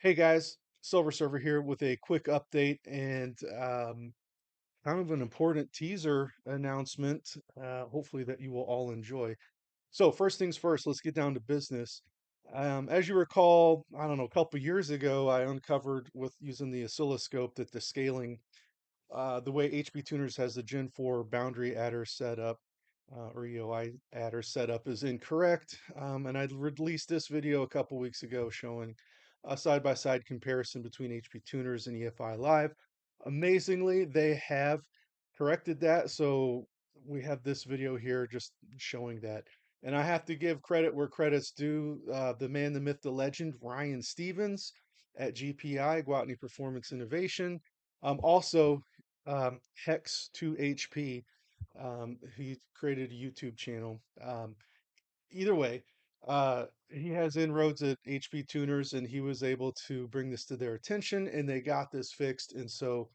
Hey guys, Silver Server here with a quick update and kind of an important teaser announcement, hopefully that you will all enjoy. So first things first, let's get down to business. As you recall, I don't know, a couple years ago, I uncovered with using the oscilloscope that the scaling the way HP Tuners has the Gen 4 boundary adder set up, or EOI adder setup is incorrect. And I released this video a couple weeks ago showing a side-by-side comparison between HP Tuners and EFI Live. Amazingly, they have corrected that. So we have this video here just showing that. And I have to give credit where credit's due. The man, the myth, the legend, Ryan Stevens at GPI, Gwatney Performance Innovation. Also, Hex 2HP. He created a YouTube channel. Either way, he has inroads at HP Tuners, and he was able to bring this to their attention, and they got this fixed. And so,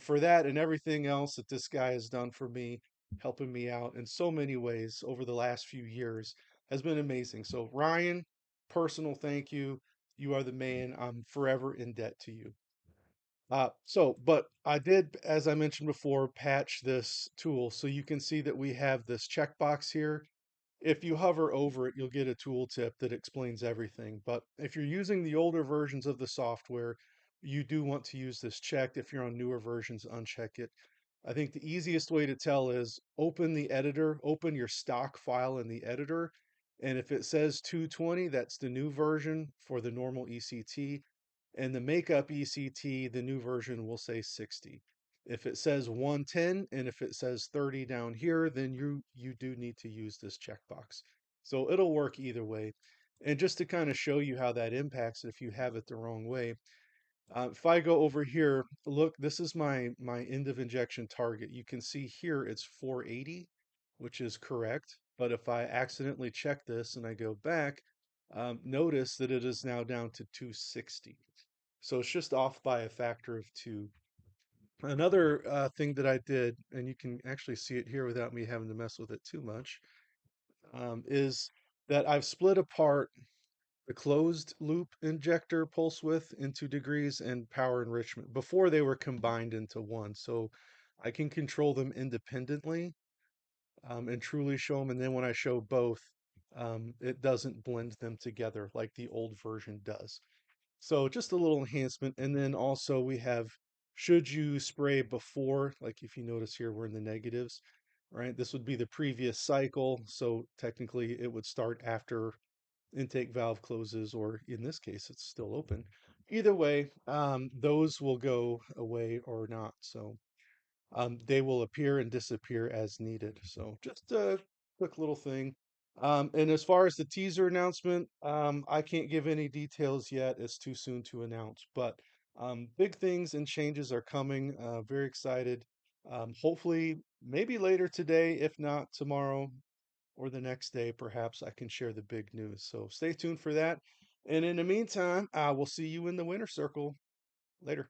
for that and everything else that this guy has done for me, helping me out in so many ways over the last few years, has been amazing. So, Ryan, personal thank you. You are the man. I'm forever in debt to you. But I did, as I mentioned before, patch this tool. So you can see that we have this checkbox here. If you hover over it, you'll get a tooltip that explains everything. But if you're using the older versions of the software, you do want to use this checked. If you're on newer versions, uncheck it. I think the easiest way to tell is open the editor, open your stock file in the editor. And if it says 220, that's the new version for the normal ECT. And the makeup ECT, the new version will say 60. If it says 110 and if it says 30 down here, then you do need to use this checkbox. So it'll work either way. And just to kind of show you how that impacts it if you have it the wrong way, if I go over here, look, this is my end of injection target. You can see here it's 480, which is correct. But if I accidentally check this and I go back, notice that it is now down to 260. So it's just off by a factor of two. Another thing that I did, and you can actually see it here without me having to mess with it too much, is that I've split apart the closed loop injector pulse width into degrees and power enrichment before they were combined into one. So I can control them independently and truly show them. And then when I show both, it doesn't blend them together like the old version does. So just a little enhancement. And then also we have, should you spray before, like if you notice here, we're in the negatives, right? This would be the previous cycle. So technically it would start after intake valve closes, or in this case, it's still open. Either way, those will go away or not. So they will appear and disappear as needed. So just a quick little thing. And as far as the teaser announcement, I can't give any details yet. It's too soon to announce, but big things and changes are coming. Very excited. Hopefully, maybe later today, if not tomorrow or the next day, perhaps I can share the big news. So stay tuned for that. And in the meantime, I will see you in the winner circle later.